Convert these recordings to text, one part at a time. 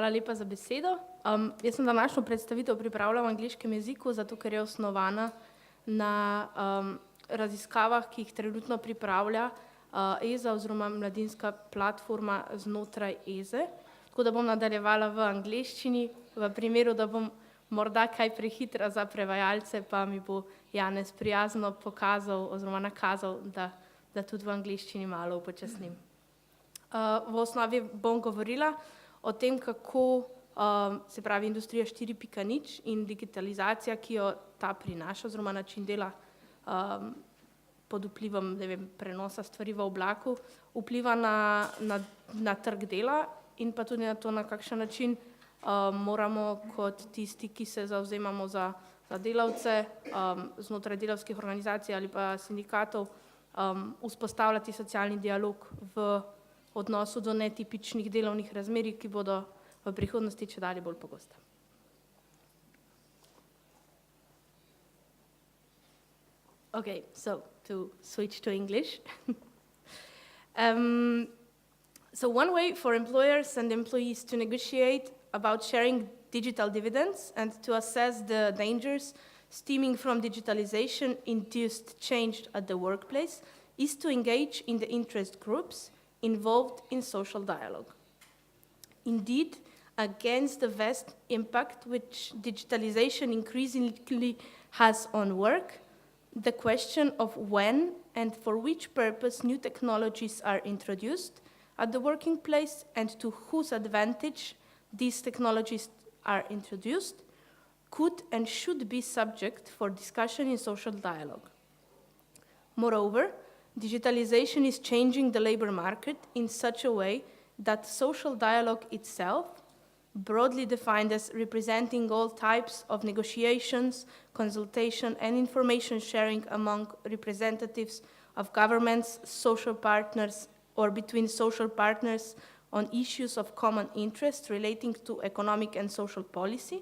Hvala lepa za besedo. Jaz sem današnjo predstavitev pripravila v angleškem jeziku, zato ker je osnovana na raziskavah, ki jih trenutno pripravlja EZA oziroma mladinska platforma znotraj EZE. Tako da bom nadaljevala v angleščini, v primeru, da bom morda kaj prehitra za prevajalce, pa mi bo Janez prijazno pokazal oziroma nakazal, da tudi v angleščini malo upočasnim. V osnovi bom govorila o tem, kako se pravi industrija 4.0 in digitalizacija, ki jo ta prinaša, oziroma način dela pod vplivom prenosa stvari v oblaku, vpliva na trg dela in pa tudi na to, na kakšen način moramo kot tisti, ki se zavzemamo za delavce znotraj delavskih organizacij ali pa sindikatov, vzpostavljati socialni dialog v odnosu do netipičnih delovnih razmerij, ki bodo v prihodnosti čedalje bolj pogoste. Okay, so to switch to English. So one way for employers and employees to negotiate about sharing digital dividends and to assess the dangers stemming from digitalization-induced change at the workplace is to engage in the interest groups involved in social dialogue. Indeed, against the vast impact which digitalization increasingly has on work, the question of when and for which purpose new technologies are introduced at the working place and to whose advantage these technologies are introduced could and should be subject for discussion in social dialogue. Moreover, digitalization is changing the labor market in such a way that social dialogue itself, broadly defined as representing all types of negotiations, consultation, and information sharing among representatives of governments, social partners, or between social partners on issues of common interest relating to economic and social policy,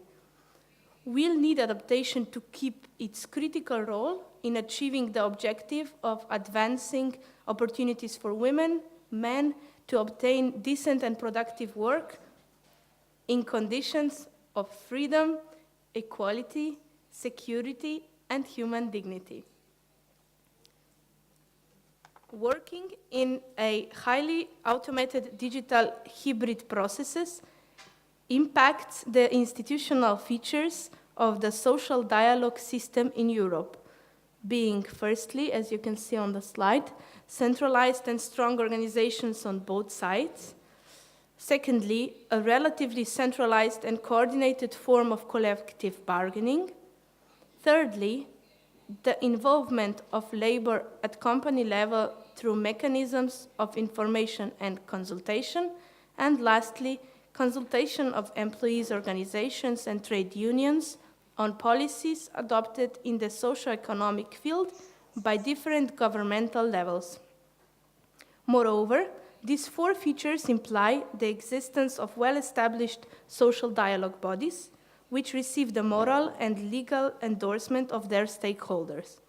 will need adaptation to keep its critical role in achieving the objective of advancing opportunities for women, men, to obtain decent and productive work in conditions of freedom, equality, security, and human dignity. Working in a highly automated digital hybrid processes impacts the institutional features of the social dialogue system in Europe, being firstly, as you can see on the slide, centralized and strong organizations on both sides. Secondly, a relatively centralized and coordinated form of collective bargaining. Thirdly, the involvement of labor at company level through mechanisms of information and consultation. And lastly, consultation of employees' organizations and trade unions on policies adopted in the socio-economic field by different governmental levels. Moreover, these four features imply the existence of well-established social dialogue bodies, which receive the moral and legal endorsement of their stakeholders.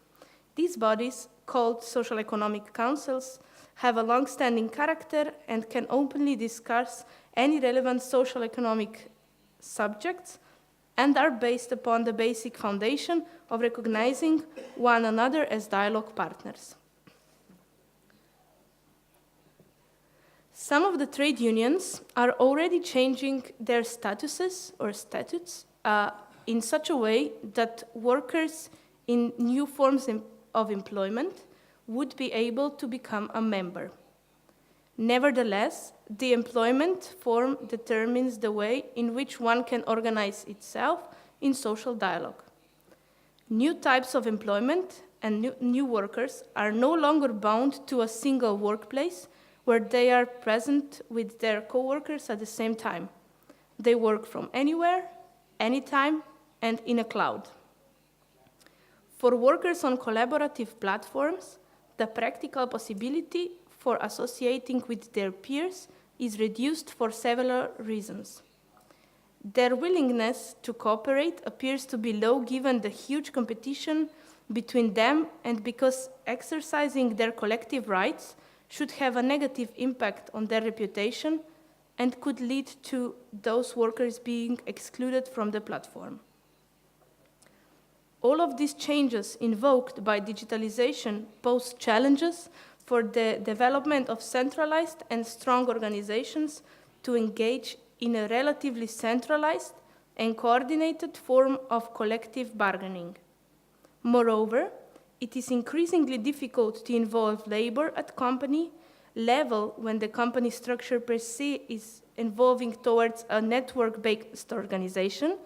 These bodies, called social economic councils, have a long-standing character and can openly discuss any relevant social economic subjects and are based upon the basic foundation of recognizing one another as dialogue partners. Some of the trade unions are already changing their statuses or statutes in such a way that workers in new forms of employment would be able to become a member. Nevertheless, the employment form determines the way in which one can organize itself in social dialogue. New types of employment and new workers are no longer bound to a single workplace where they are present with their co-workers at the same time. They work from anywhere, anytime, and in a cloud. For workers on collaborative platforms, the practical possibility for associating with their peers is reduced for several reasons. Their willingness to cooperate appears to be low given the huge competition between them and because exercising their collective rights should have a negative impact on their reputation, and could lead to those workers being excluded from the platform. All of these changes invoked by digitalization pose challenges for the development of centralized and strong organizations to engage in a relatively centralized and coordinated form of collective bargaining. Moreover, it is increasingly difficult to involve labor at company level when the company structure per se is evolving towards a network-based organization,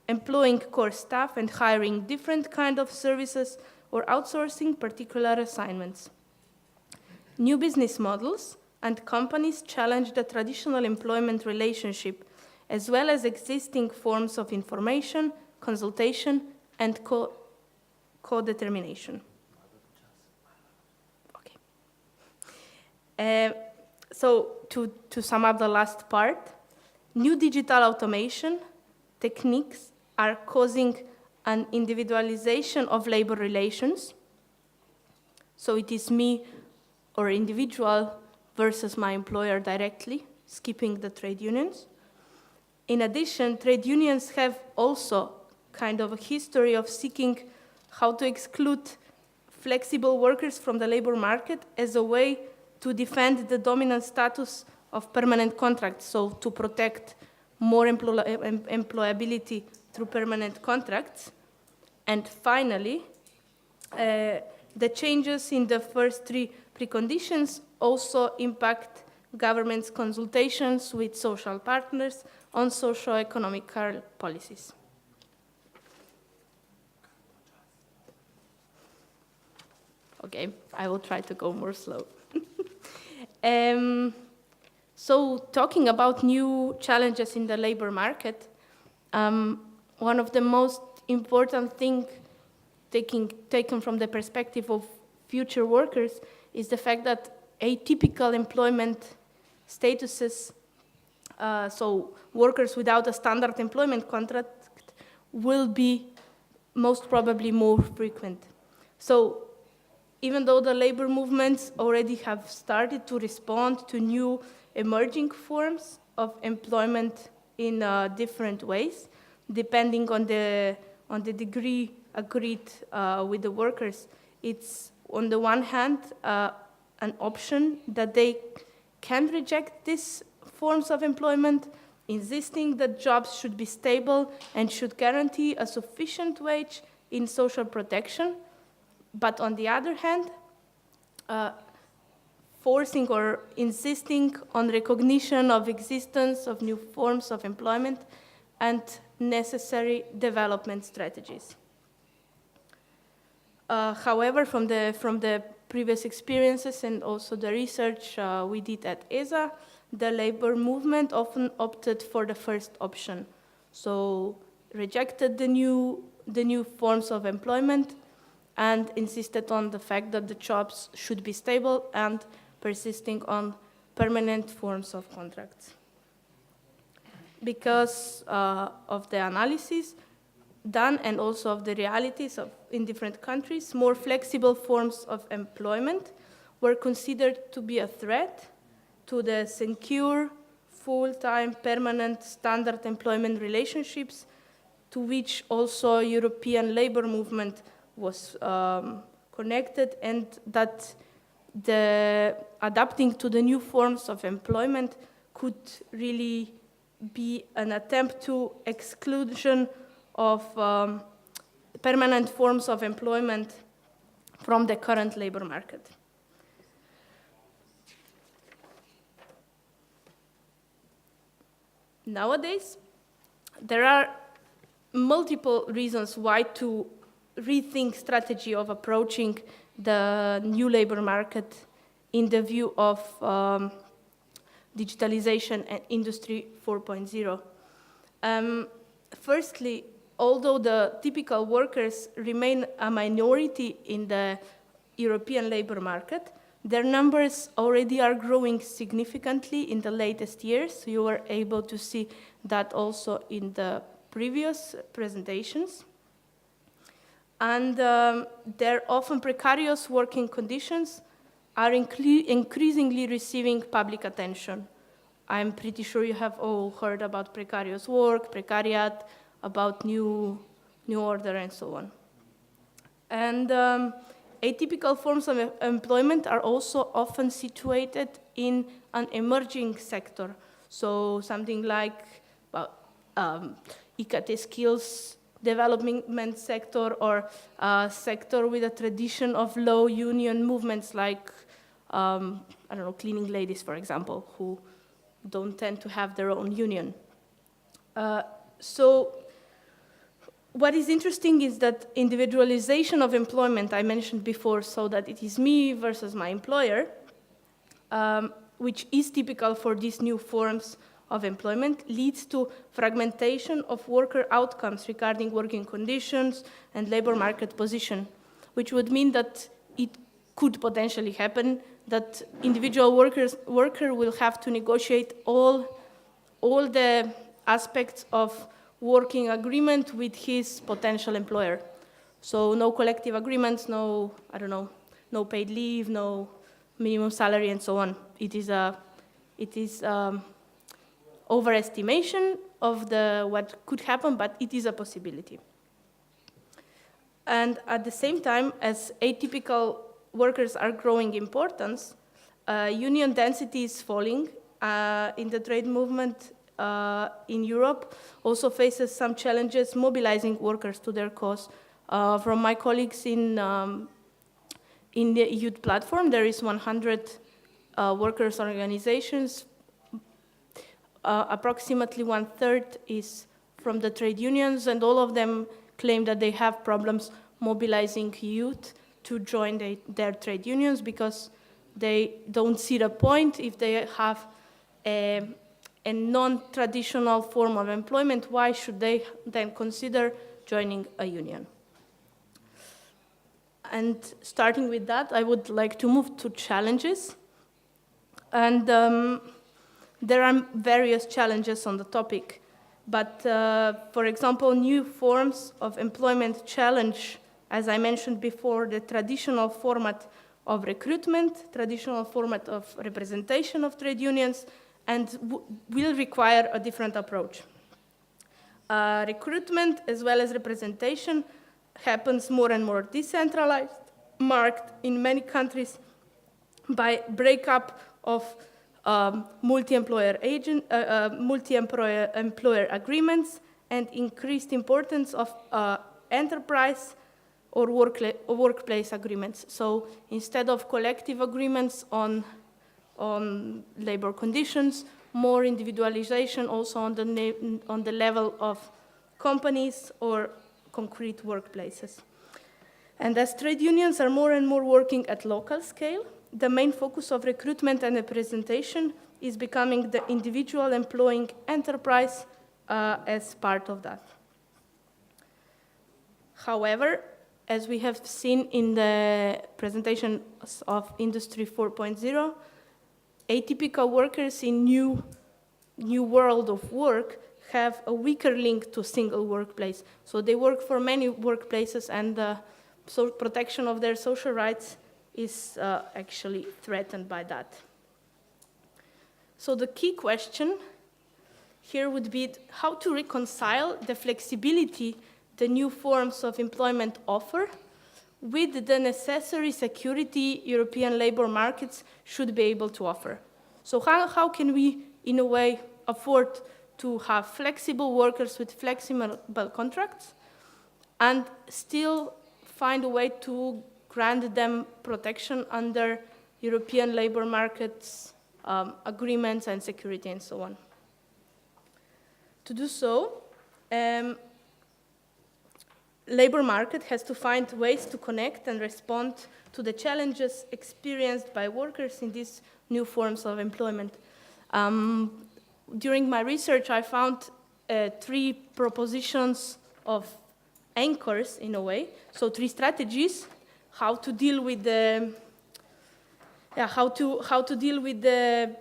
employing core staff and hiring different kinds of services or outsourcing particular assignments. New business models and companies challenge the traditional employment relationship, as well as existing forms of information, consultation, and co-determination. Okay. So to sum up the last part, new digital automation techniques are causing an individualization of labor relations. So it is me or individual versus my employer directly, skipping the trade unions. In addition, trade unions have also kind of a history of seeking how to exclude flexible workers from the labor market as a way to defend the dominant status of permanent contracts, so to protect more employability through permanent contracts. And finally, the changes in the first three preconditions also impact government's consultations with social partners on socio-economic policies. Okay, I will try to go more slow. So talking about new challenges in the labor market, one of the most important things taken from the perspective of future workers is the fact that atypical employment statuses, so workers without a standard employment contract, will be most probably more frequent. So even though the labor movements already have started to respond to new emerging forms of employment in different ways, depending on the degree agreed with the workers, it's on the one hand an option that they can reject these forms of employment, insisting that jobs should be stable and should guarantee a sufficient wage in social protection. But on the other hand, forcing or insisting on recognition of existence of new forms of employment and necessary development strategies. However, from the previous experiences and also the research we did at ESA, the labor movement often opted for the first option. So rejected the new forms of employment and insisted on the fact that the jobs should be stable and persisting on permanent forms of contracts. Because of the analysis done and also of the realities in different countries, more flexible forms of employment were considered to be a threat to the secure, full-time, permanent, standard employment relationships to which also European labor movement was connected, and that the adapting to the new forms of employment could really be an attempt to exclusion of permanent forms of employment from the current labor market. Nowadays, there are multiple reasons why to rethink strategy of approaching the new labor market in the view of digitalization and Industry 4.0. Firstly, although the typical workers remain a minority in the European labor market, their numbers already are growing significantly in the latest years. You were able to see that also in the previous presentations. And their often precarious working conditions are increasingly receiving public attention. I'm pretty sure you have all heard about precarious work, precariat, about new order, and so on. And atypical forms of employment are also often situated in an emerging sector. So something like IKT skills development sector, or a sector with a tradition of low union movements, like, cleaning ladies, for example, who don't tend to have their own union. So what is interesting is that individualization of employment, I mentioned before, so that it is me versus my employer, which is typical for these new forms of employment, leads to fragmentation of worker outcomes regarding working conditions and labor market position, which would mean that it could potentially happen that individual worker will have to negotiate all the aspects of working agreement with his potential employer. So no collective agreements, no paid leave, no minimum salary, and so on. It is overestimation of what could happen, but it is a possibility. And at the same time, as atypical workers are growing in importance, union density is falling in the trade movement in Europe, also faces some challenges mobilizing workers to their cause. From my colleagues in the youth platform, there is 100 workers' organizations. Approximately 1/3 is from the trade unions, and all of them claim that they have problems mobilizing youth to join their trade unions because they don't see the point. If they have a non-traditional form of employment, why should they then consider joining a union? And starting with that, I would like to move to challenges. And there are various challenges on the topic, but for example, new forms of employment challenge, as I mentioned before, the traditional format of recruitment, traditional format of representation of trade unions, and will require a different approach. Recruitment as well as representation happens more and more decentralized, marked in many countries by breakup of multi-employer agreements and increased importance of enterprise or workplace agreements. So instead of collective agreements on labor conditions, more individualization also on the level of companies or concrete workplaces. And as trade unions are more and more working at local scale, the main focus of recruitment and representation is becoming the individual employing enterprise as part of that. However, as we have seen in the presentation of Industry 4.0, atypical workers in new world of work have a weaker link to single workplace. So they work for many workplaces, and the protection of their social rights is actually threatened by that. So the key question here would be how to reconcile the flexibility the new forms of employment offer with the necessary security European labor markets should be able to offer. So how can we, in a way, afford to have flexible workers with flexible contracts and still find a way to grant them protection under European labor markets agreements and security and so on. To do so, labor market has to find ways to connect and respond to the challenges experienced by workers in these new forms of employment. During my research, I found 3 propositions of anchors, in a way, so 3 strategies how to deal with the deal with the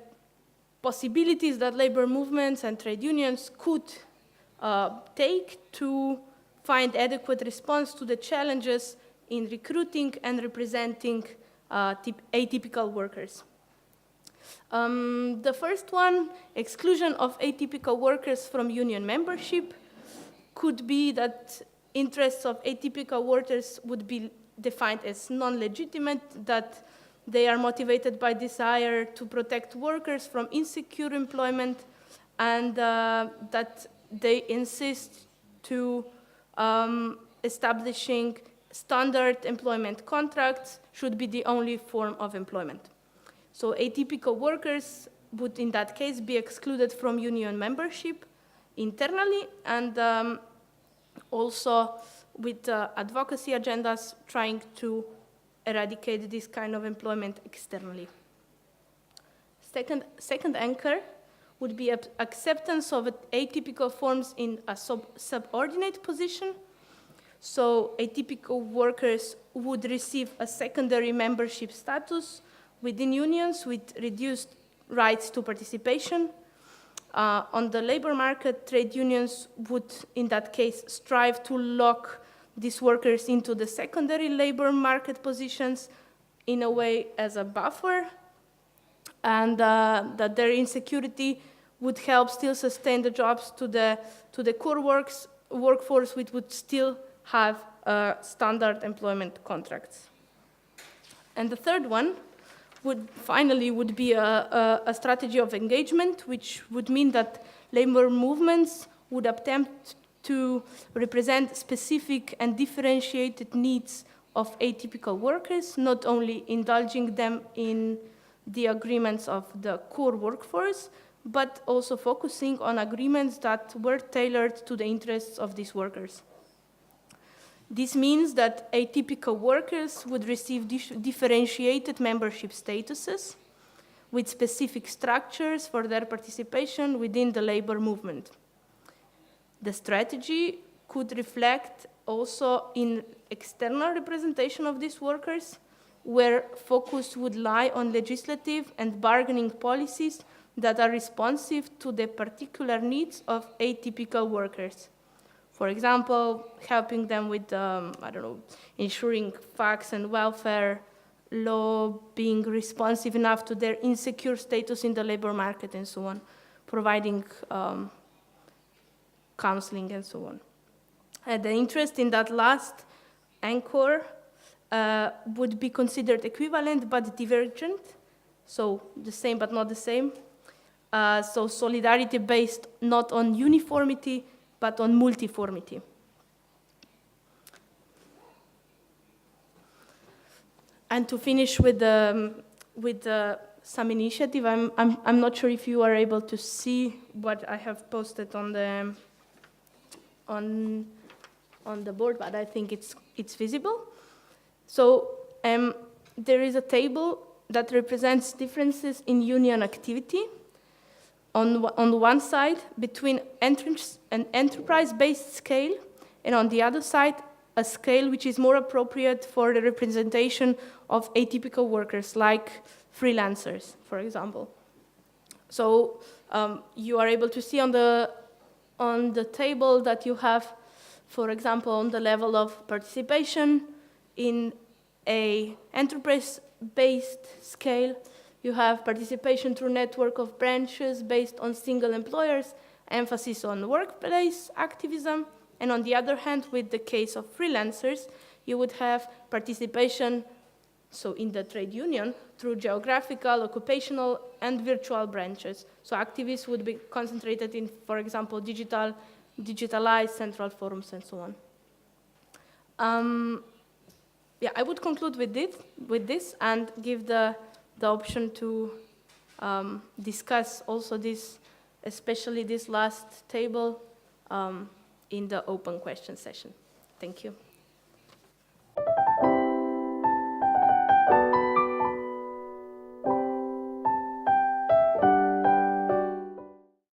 possibilities that labor movements and trade unions could take to find adequate response to the challenges in recruiting and representing atypical workers. The first one, exclusion of atypical workers from union membership, could be that interests of atypical workers would be defined as non-legitimate, that they are motivated by desire to protect workers from insecure employment, and that they insist to establishing standard employment contracts should be the only form of employment. So atypical workers would, in that case, be excluded from union membership internally, and also with advocacy agendas trying to eradicate this kind of employment externally. Second anchor would be acceptance of atypical forms in a subordinate position. So atypical workers would receive a secondary membership status within unions with reduced rights to participation. On the labor market, trade unions would, in that case, strive to lock these workers into the secondary labor market positions in a way as a buffer, and that their insecurity would help still sustain the jobs to the core workforce, which would still have standard employment contracts. And the third one would be a strategy of engagement, which would mean that labor movements would attempt to represent specific and differentiated needs of atypical workers, not only indulging them in the agreements of the core workforce, but also focusing on agreements that were tailored to the interests of these workers. This means that atypical workers would receive differentiated membership statuses with specific structures for their participation within the labor movement. The strategy could reflect also in external representation of these workers, where focus would lie on legislative and bargaining policies that are responsive to the particular needs of atypical workers. For example, helping them with, ensuring facts and welfare law, being responsive enough to their insecure status in the labor market and so on, providing counseling and so on. The interest in that last anchor would be considered equivalent but divergent, so the same but not the same. So solidarity based not on uniformity, but on multiformity. And to finish with some initiative, I'm not sure if you are able to see what I have posted on the board, but I think it's visible. So there is a table that represents differences in union activity. On the one side, between an enterprise-based scale, and on the other side, a scale which is more appropriate for the representation of atypical workers, like freelancers, for example. So you are able to see on the table that you have, for example, on the level of participation in an enterprise-based scale, you have participation through network of branches based on single employers, emphasis on workplace activism, and on the other hand, with the case of freelancers, you would have participation, so in the trade union, through geographical, occupational, and virtual branches. So activists would be concentrated in, for example, digitalized central forums and so on. I would conclude with this and give the option to discuss also this, especially this last table, in the open question session. Thank you.